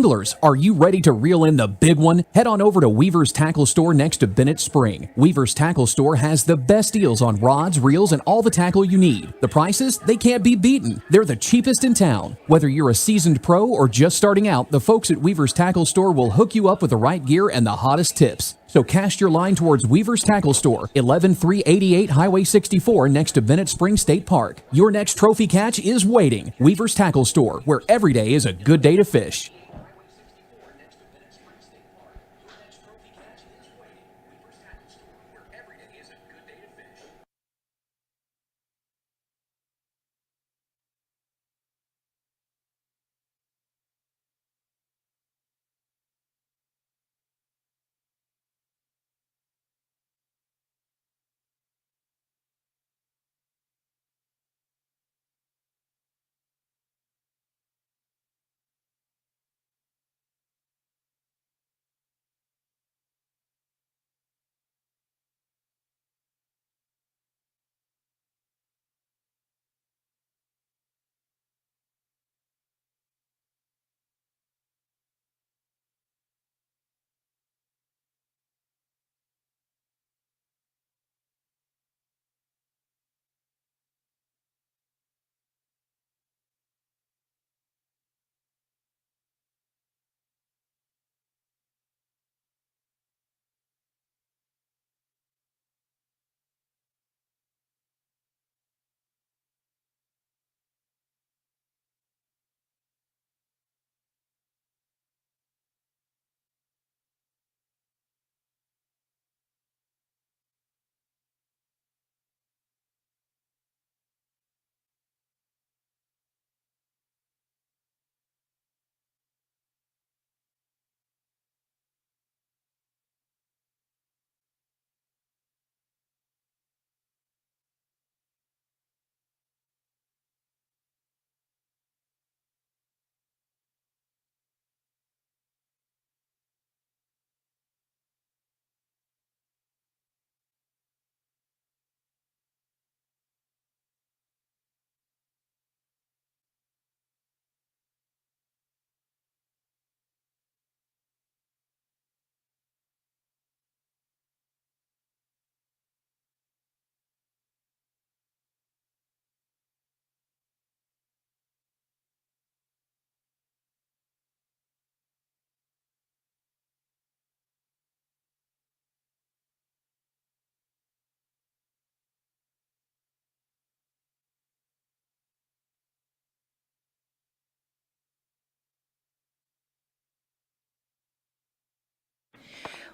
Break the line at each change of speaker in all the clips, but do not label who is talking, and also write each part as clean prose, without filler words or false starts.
Anglers, are you ready to reel in the big one? Head on over to Weaver's Tackle Store next to Bennett Spring. Weaver's Tackle Store has the best deals on rods, reels, and all the tackle you need. The prices, they can't be beaten. They're the cheapest in town. Whether you're a seasoned pro or just starting out, the folks at Weaver's Tackle Store will hook you up with the right gear and the hottest tips. So cast your line towards Weaver's Tackle Store, 11388 Highway 64 next to Bennett Spring State Park. Your next trophy catch is waiting. Weaver's Tackle Store, where every day is a good day to fish.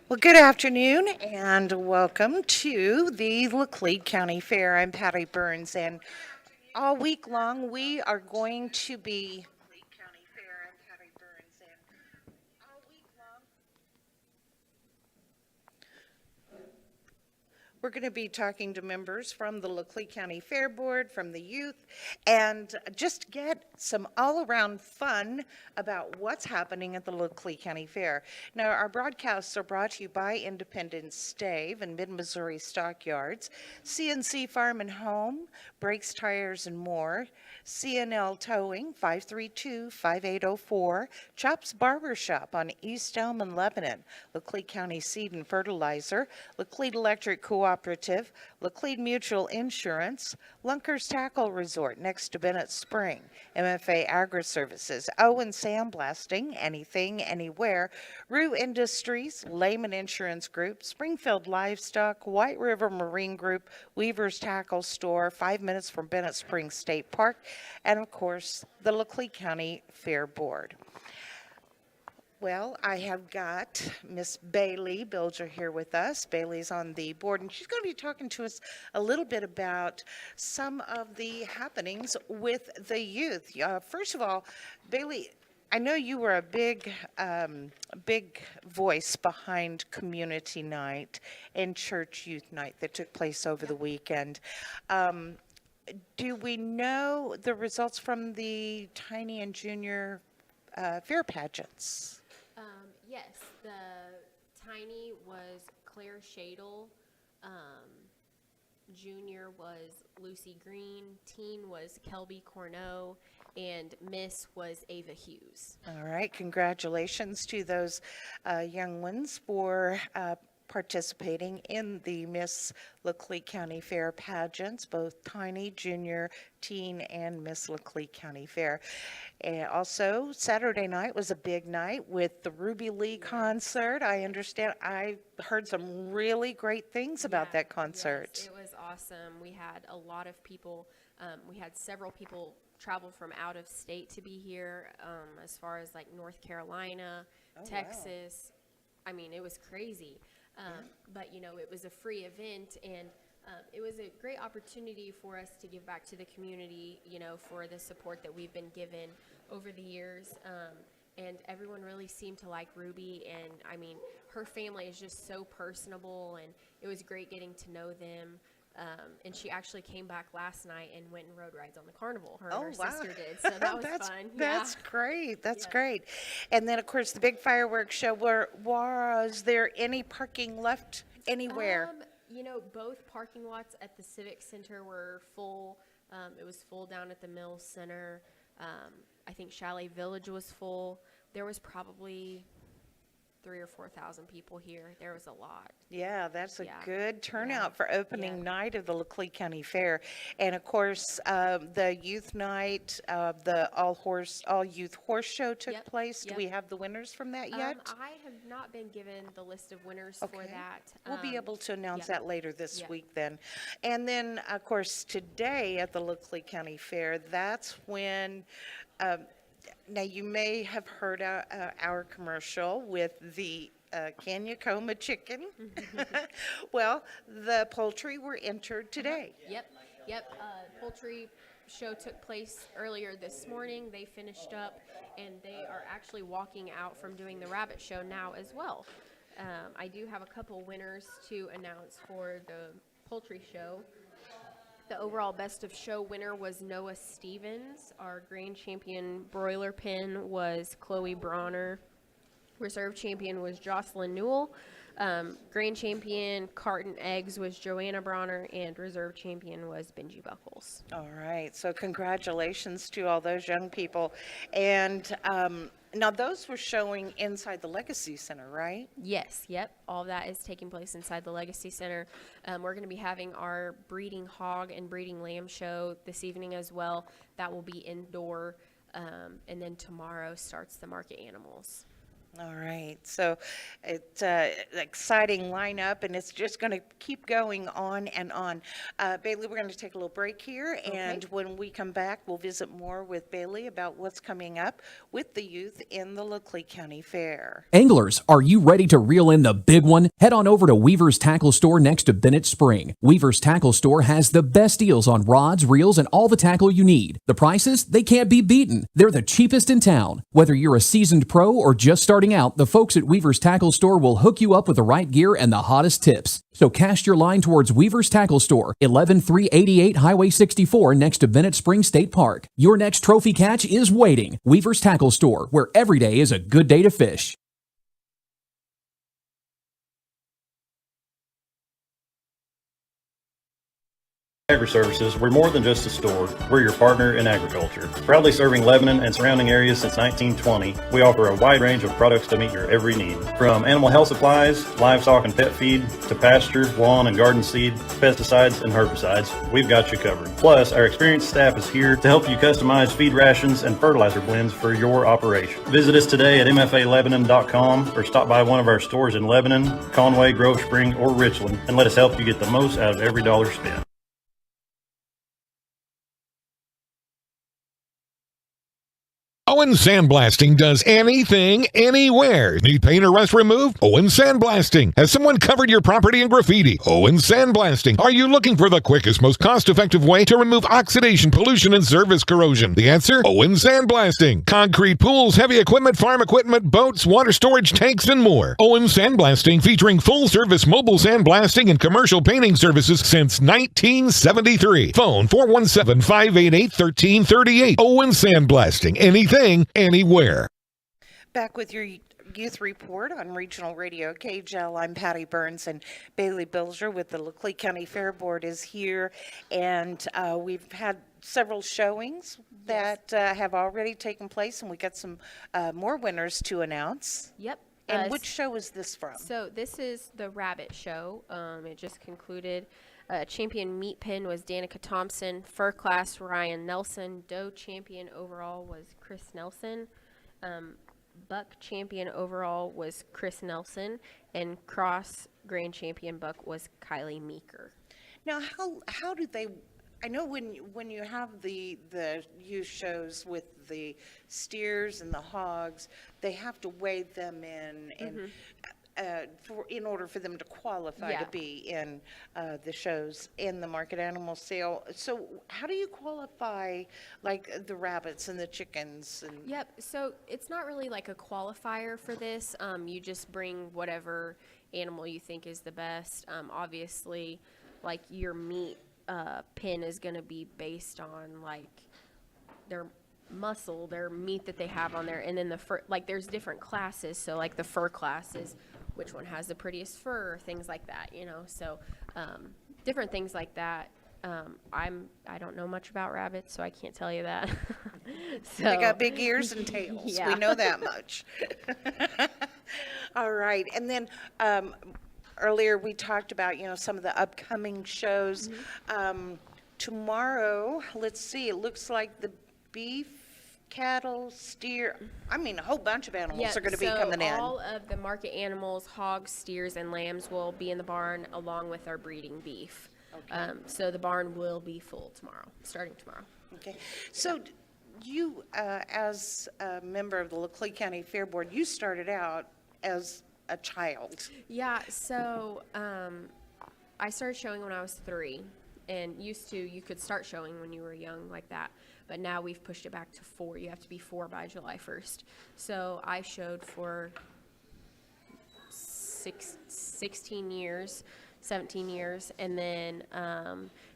Well, good afternoon and welcome to the Laclede County Fair. I'm Patty Burns, and all week long we are going to be. We're going to be talking to members from the Laclede County Fair Board, from the youth, and just get some all-around fun about what's happening at the Laclede County Fair. Now, our broadcasts are brought to you by Independence Stave and Mid-Missouri Stockyards, CNC Farm and Home, Brakes, Tires, and more, CNL Towing, 532-5804, Chops Barbershop on East Elm and Lebanon, Laclede County Seed and Fertilizer, Laclede Electric Cooperative, Laclede Mutual Insurance, Lunker's Tackle Resort next to Bennett Spring, MFA Agri-Services, Owen Sandblasting, Anything, Anywhere, Rue Industries, Lehman Insurance Group, Springfield Livestock, White River Marine Group, Weaver's Tackle Store, 5 minutes from Bennett Springs State Park, and of course, the Laclede County Fair Board. Well, I have got Miss Bailey Bilger here with us. Bailey's on the board, and she's going to be talking to us a little bit about some of the happenings with the youth. First of all, Bailey, I know you were a big voice behind Community Night and Church Youth Night that took place over the weekend. Do we know the results from the tiny and junior fair pageants?
Yes, the tiny was Claire Shadle, Junior was Lucy Green, teen was Kelby Corneau, and Miss was Ava Hughes.
All right, congratulations to those young ones for participating in the Miss Laclede County Fair pageants, both tiny, junior, teen, and Miss Laclede County Fair. And also, Saturday night was a big night with the Ruby Lee concert. I understand, I heard some really great things about that concert.
Yes, it was awesome. We had a lot of people, we had several people travel from out of state to be here, as far as like North Carolina, Texas. Wow. I mean, it was crazy. But, you know, it was a free event, and it was a great opportunity for us to give back to the community, you know, for the support that we've been given over the years. And everyone really seemed to like Ruby, and, I mean, her family is just so personable, and it was great getting to know them. And she actually came back last night and went and rode rides on the carnival. Her and her sister did, so that was fun.
That's great. That's great. And then, of course, the big fireworks show. Was there any parking left anywhere?
You know, both parking lots at the Civic Center were full. It was full down at the Mills Center. I think Chalet Village was full. There was probably 3,000 or 4,000 people here. There was a lot. Yeah,
that's a good turnout for opening night of the Laclede County Fair. And of course, the youth night, the all youth horse show took place. Do we have the winners from that yet?
I have not been given the list of winners for that.
We'll be able to announce that later this week then. And then, of course, today at the Laclede County Fair, that's when now, you may have heard our commercial with the Coma chicken. Well, the poultry were entered today.
Yep. Poultry show took place earlier this morning. They finished up, and they are actually walking out from doing the rabbit show now as well. I do have a couple winners to announce for the poultry show. The overall best of show winner was Noah Stevens. Our grand champion broiler pin was Chloe Bronner. Reserve champion was Jocelyn Newell. Grand champion carton eggs was Joanna Bronner, and reserve champion was Benji Buckles.
All right, so congratulations to all those young people. And now those were showing inside the Legacy Center, right?
Yes, yep. All of that is taking place inside the Legacy Center. We're going to be having our breeding hog and breeding lamb show this evening as well. That will be indoor, and then tomorrow starts the market animals.
All right, so it's an exciting lineup, and it's just going to keep going on and on. Bailey, we're going to take a little break here, and when we come back, we'll visit more with Bailey about what's coming up with the youth in the Laclede County Fair.
Anglers, are you ready to reel in the big one? Head on over to Weaver's Tackle Store next to Bennett Spring. Weaver's Tackle Store has the best deals on rods, reels, and all the tackle you need. The prices, they can't be beaten. They're the cheapest in town. Whether you're a seasoned pro or just starting out, the folks at Weaver's Tackle Store will hook you up with the right gear and the hottest tips. So cast your line towards Weaver's Tackle Store, 11388 Highway 64 next to Bennett Spring State Park. Your next trophy catch is waiting. Weaver's Tackle Store, where every day is a good day to fish.
Agri-Services, we're more than just a store. We're your partner in agriculture. Proudly serving Lebanon and surrounding areas since 1920, we offer a wide range of products to meet your every need. From animal health supplies, livestock and pet feed, to pasture, lawn and garden seed, pesticides, and herbicides, we've got you covered. Plus, our experienced staff is here to help you customize feed rations and fertilizer blends for your operation. Visit us today at mfalebanon.com or stop by one of our stores in Lebanon, Conway, Grove Spring, or Richland, and let us help you get the most out of every dollar spent.
Owen Sandblasting does anything, anywhere. Need paint or rust removed? Owen Sandblasting. Has someone covered your property in graffiti? Owen Sandblasting. Are you looking for the quickest, most cost-effective way to remove oxidation, pollution, and surface corrosion? The answer? Owen Sandblasting. Concrete pools, heavy equipment, farm equipment, boats, water storage tanks, and more. Owen Sandblasting, featuring full-service mobile sandblasting and commercial painting services since 1973. Phone 417-588-1338. Owen Sandblasting. Anything, anywhere.
Back with your Youth Report on Regional Radio KGL. I'm Patty Burns, and Bailey Bilger with the Laclede County Fair Board is here. And we've had several showings that have already taken place, and we got some more winners to announce.
Yep.
And which show is this from?
So this is the Rabbit Show. It just concluded. Champion meat pin was Danica Thompson. Fur class, Ryan Nelson. Doe champion overall was Chris Nelson. Buck champion overall was Chris Nelson. And cross grand champion buck was Kylie Meeker.
Now, how do they? I know when you have the youth shows with the steers and the hogs, they have to weigh them in and in order for them to qualify to be in the shows in the market animal sale. So how do you qualify like the rabbits and the chickens? And
Yep. So it's not really like a qualifier for this. You just bring whatever animal you think is the best. Obviously, like your meat pin is going to be based on like their muscle, their meat that they have on there, and then the fur. Like there's different classes. So like the fur class is which one has the prettiest fur, things like that. So different things like that. I don't know much about rabbits, so I can't tell you that. So,
they got big ears and tails.
Yeah.
We know that much. All right, and then earlier we talked about some of the upcoming shows. Tomorrow, let's see. It looks like the beef, cattle, steer. I mean, a whole bunch of animals are going to be coming in.
All of the market animals, hogs, steers, and lambs will be in the barn along with our breeding beef.
Okay.
So the barn will be full tomorrow, starting tomorrow.
Okay, so you, as a member of the Laclede County Fair Board, you started out as a child.
Yeah, so I started showing when I was 3, and you could start showing when you were young like that, but now we've pushed it back to 4. You have to be 4 by July 1st. So I showed for 16 years, 17 years, and then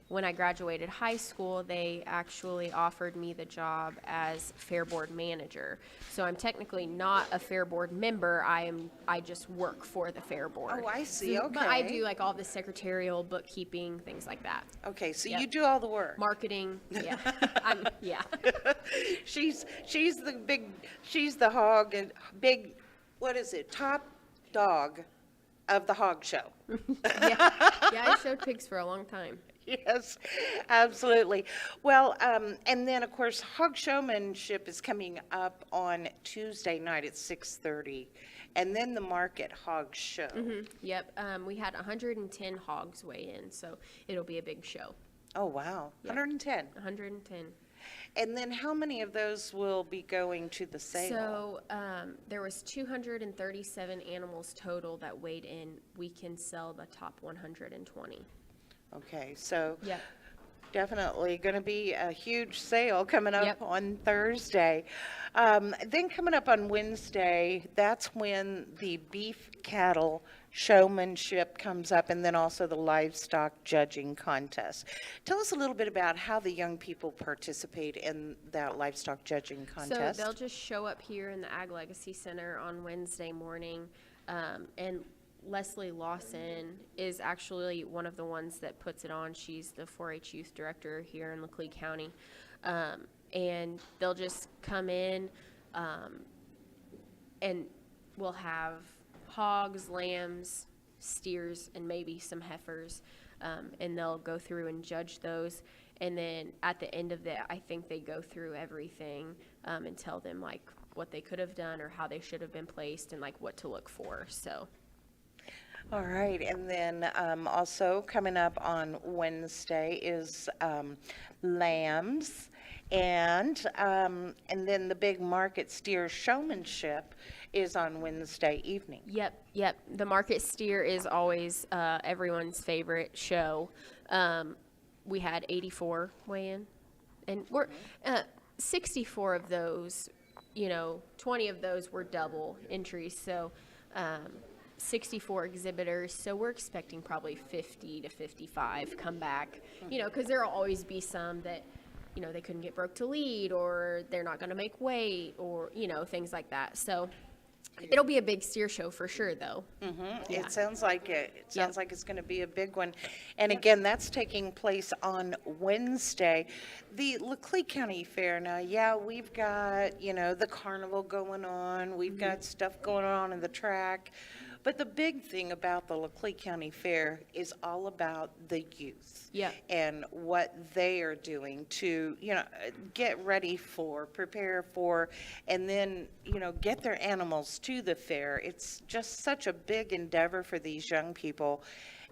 when I graduated high school, they actually offered me the job as Fair Board manager. So I'm technically not a Fair Board member. I just work for the Fair Board.
Oh, I see.
So,
Okay.
But I do like all the secretarial, bookkeeping, things like that.
Okay, so
Yep.
you do all the work.
Marketing, yeah. Yeah.
She's the hog and big, what is it, top dog of the hog show.
Yeah, I showed pigs for a long time.
Yes, absolutely. Well, and then of course, hog showmanship is coming up on Tuesday night at 6:30, and then the market hog show.
Yep, we had 110 hogs weigh in, so it'll be a big show.
Oh wow, 110.
110.
And then how many of those will be going to the sale?
So there was 237 animals total that weighed in. We can sell the top 120.
Okay, so
Yep.
definitely going to be a huge sale coming up
Yep.
on Thursday. Then coming up on Wednesday, that's when the beef cattle showmanship comes up, and then also the livestock judging contest. Tell us a little bit about how the young people participate in that livestock judging contest.
So they'll just show up here in the Ag Legacy Center on Wednesday morning, and Leslie Lawson is actually one of the ones that puts it on. She's the 4-H youth director here in Laclede County. And they'll just come in, and we'll have hogs, lambs, steers, and maybe some heifers. And they'll go through and judge those. And then at the end of that, I think they go through everything and tell them like what they could have done or how they should have been placed and like what to look for. So.
All right, and then also coming up on Wednesday is lambs, and then the big market steer showmanship is on Wednesday evening.
Yep. The market steer is always everyone's favorite show. We had 84 weigh in, and we're 64 of those. 20 of those were double entries. So. 64 exhibitors, so we're expecting probably 50 to 55 come back, because there'll always be some that, they couldn't get broke to lead, or they're not going to make weight, or, things like that. So It'll be a big steer show for sure, though. Yeah.
It sounds like it. It sounds like it's going to be a big one. And again, that's taking place on Wednesday. The Laclede County Fair. Now, yeah, we've got, the carnival going on. We've got stuff going on in the track. But the big thing about the Laclede County Fair is all about the youth.
Yeah.
And what they are doing to, get ready for, prepare for, and then, get their animals to the fair. It's just such a big endeavor for these young people.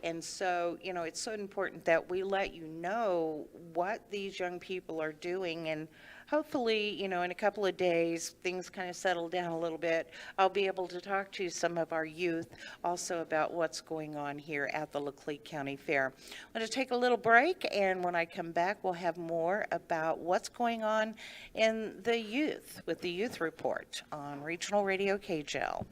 And so, it's so important that we let you know what these young people are doing. And hopefully, in a couple of days, things kind of settle down a little bit. I'll be able to talk to some of our youth also about what's going on here at the Laclede County Fair. I'm going to take a little break, and when I come back, we'll have more about what's going on in the youth with the Youth Report on Regional Radio KJL.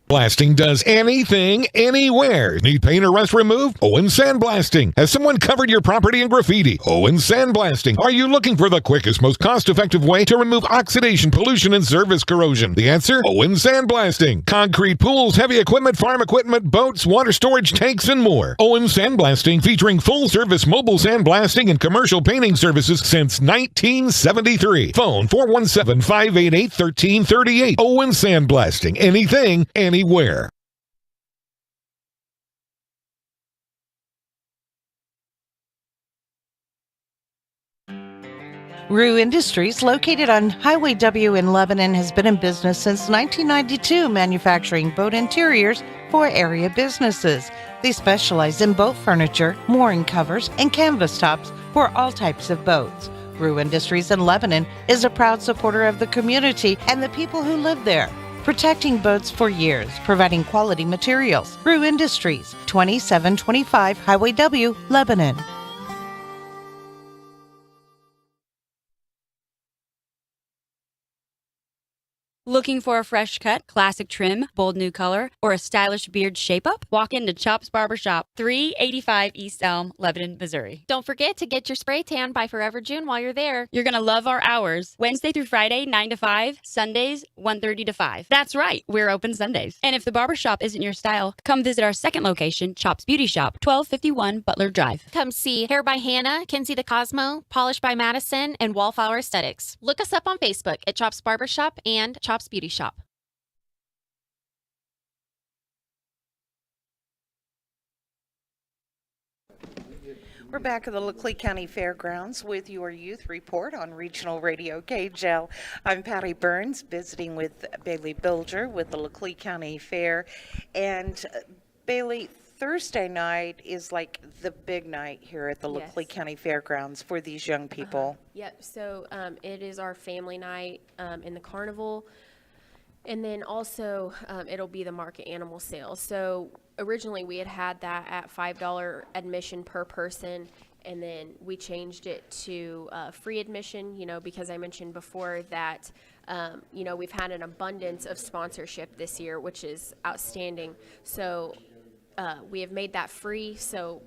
Blasting does anything, anywhere. Need paint or rust removed? Owen Sandblasting. Has someone covered your property in graffiti? Owen Sandblasting. Are you looking for the quickest, most cost-effective way to remove oxidation, pollution, and surface corrosion? The answer? Owen Sandblasting. Concrete pools, heavy equipment, farm equipment, boats, water storage tanks, and more. Owen Sandblasting, featuring full-service mobile sandblasting and commercial painting services since 1973. Phone 417-588-1338. Owen Sandblasting. Anything, anywhere.
Rue Industries, located on Highway W in Lebanon, has been in business since 1992, manufacturing boat interiors for area businesses. They specialize in boat furniture, mooring covers, and canvas tops for all types of boats. Rue Industries in Lebanon is a proud supporter of the community and the people who live there, protecting boats for years, providing quality materials. Rue Industries, 2725 Highway W, Lebanon.
Looking for a fresh cut, classic trim, bold new color, or a stylish beard shape-up? Walk into Chops Barbershop, 385 East Elm, Lebanon, Missouri.
Don't forget to get your spray tan by Forever June while you're there.
You're going to love our hours. Wednesday through Friday, 9 to 5. Sundays, 1:30 to 5. That's right, we're open Sundays. And if the barbershop isn't your style, come visit our second location, Chops Beauty Shop, 1251 Butler Drive.
Come see Hair by Hannah, Kenzie the Cosmo, Polish by Madison, and Wallflower Aesthetics. Look us up on Facebook at Chops Barbershop and Chops Beauty Shop.
We're back at the Laclede County Fairgrounds with your Youth Report on Regional Radio KJL. I'm Patty Burns, visiting with Bailey Bilger with the Laclede County Fair. And Bailey, Thursday night is like the big night here at the
Yes.
Laclede County Fairgrounds for these young people.
Yep. So it is our family night in the carnival. And then also it'll be the market animal sale. So originally we had that at $5 admission per person. And then we changed it to free admission, because I mentioned before that, we've had an abundance of sponsorship this year, which is outstanding. So we have made that free. So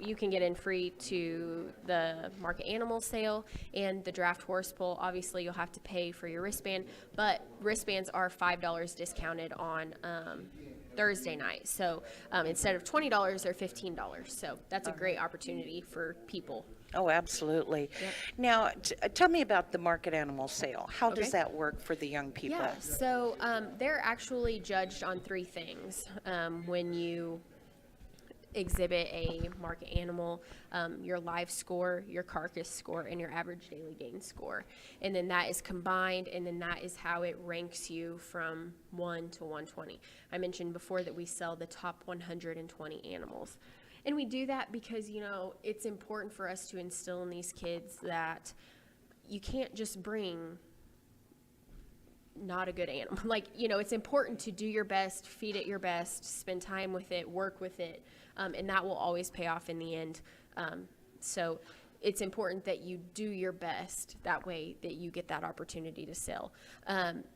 you can get in free to the market animal sale and the draft horse pull. Obviously, you'll have to pay for your wristband, but wristbands are $5 discounted on Thursday night. So instead of $20, they're $15. So that's a great opportunity for people.
Oh, absolutely.
Yep.
Now, tell me about the market animal sale. How does
Okay.
that work for the young people?
Yeah, so they're actually judged on three things when you exhibit a market animal: your live score, your carcass score, and your average daily gain score. And then that is combined, and then that is how it ranks you from 1 to 120. I mentioned before that we sell the top 120 animals. And we do that because, it's important for us to instill in these kids that you can't just bring not a good animal. It's important to do your best, feed it your best, spend time with it, work with it, and that will always pay off in the end. So it's important that you do your best. That way that you get that opportunity to sell.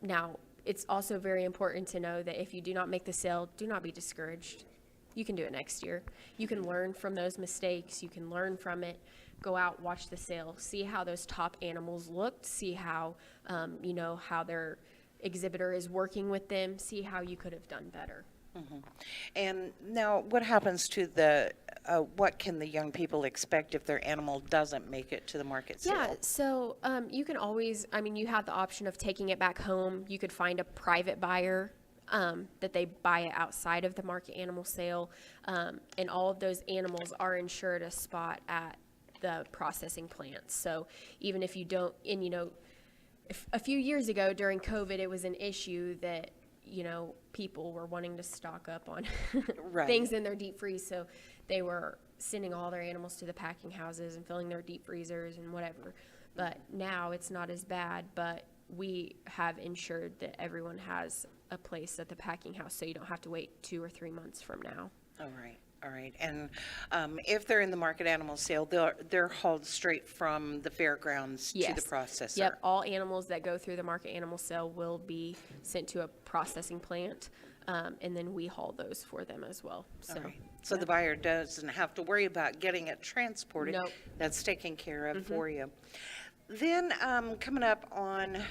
Now, it's also very important to know that if you do not make the sale, do not be discouraged. You can do it next year. You can learn from those mistakes. You can learn from it. Go out, watch the sale, see how those top animals looked, see how, how they're exhibitor is working with them, see how you could have done better.
And now, what happens to what can the young people expect if their animal doesn't make it to the market sale?
Yeah, so you can always, I mean, you have the option of taking it back home. You could find a private buyer that they buy it outside of the market animal sale. And all of those animals are insured a spot at the processing plants. So even if you don't, and if a few years ago during COVID, it was an issue that, people were wanting to stock up on
Right.
things in their deep freeze. So they were sending all their animals to the packing houses and filling their deep freezers and whatever. But now it's not as bad, but we have ensured that everyone has a place at the packing house, so you don't have to wait 2 or 3 months from now.
All right. All right. And if they're in the market animal sale, they're hauled straight from the fairgrounds to the
Yes.
processor.
Yep, all animals that go through the market animal sale will be sent to a processing plant, and then we haul those for them as well. So,
All right. So the buyer doesn't have to worry about getting it transported.
Nope.
That's taken care of for you. Then coming up on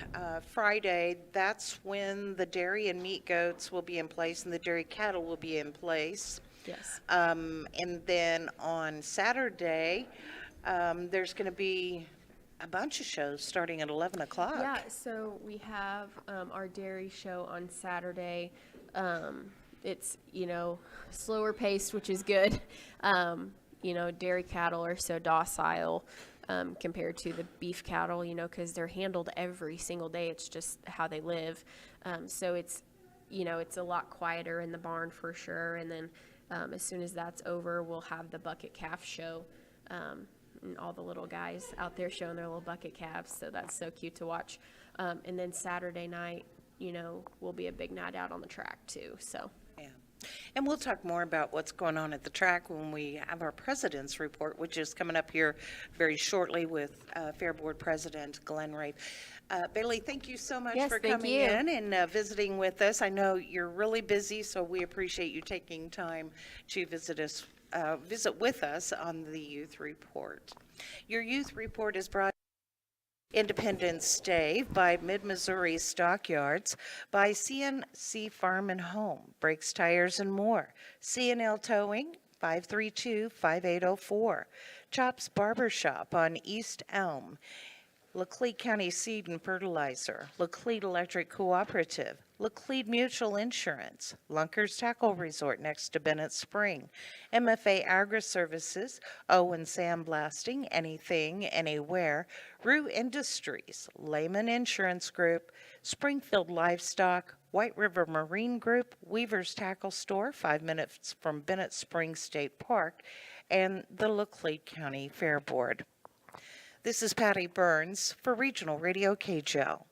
Friday, that's when the dairy and meat goats will be in place and the dairy cattle will be in place.
yes.
And then on Saturday, there's going to be a bunch of shows starting at 11 o'clock.
Yeah, so we have our dairy show on Saturday. It's, slower paced, which is good. Dairy cattle are so docile compared to the beef cattle, because they're handled every single day. It's just how they live. So it's a lot quieter in the barn for sure. And then as soon as that's over, we'll have the bucket calf show. And all the little guys out there showing their little bucket calves. So that's so cute to watch. And then Saturday night, will be a big night out on the track too. So.
Yeah. And we'll talk more about what's going on at the track when we have our president's report, which is coming up here very shortly with Fair Board President Glenn Rafe. Bailey, thank you so much
Yes,
for
thank
coming
you.
in and visiting with us. I know you're really busy, so we appreciate you taking time to visit with us on the Youth Report. Your Youth Report is brought Independence Day by Mid-Missouri Stockyards, by CNC Farm and Home, Brakes, Tires, and More, CNL Towing, 532-5804, Chops Barber Shop on East Elm, Laclede County Seed and Fertilizer, Laclede Electric Cooperative, Laclede Mutual Insurance, Lunkers Tackle Resort next to Bennett Spring, MFA Agri-Services, Owen Sandblasting, Anything, Anywhere, Rue Industries, Lehman Insurance Group, Springfield Livestock, White River Marine Group, Weaver's Tackle Store, 5 minutes from Bennett Spring State Park, and the Laclede County Fair Board. This is Patty Burns for Regional Radio KJL.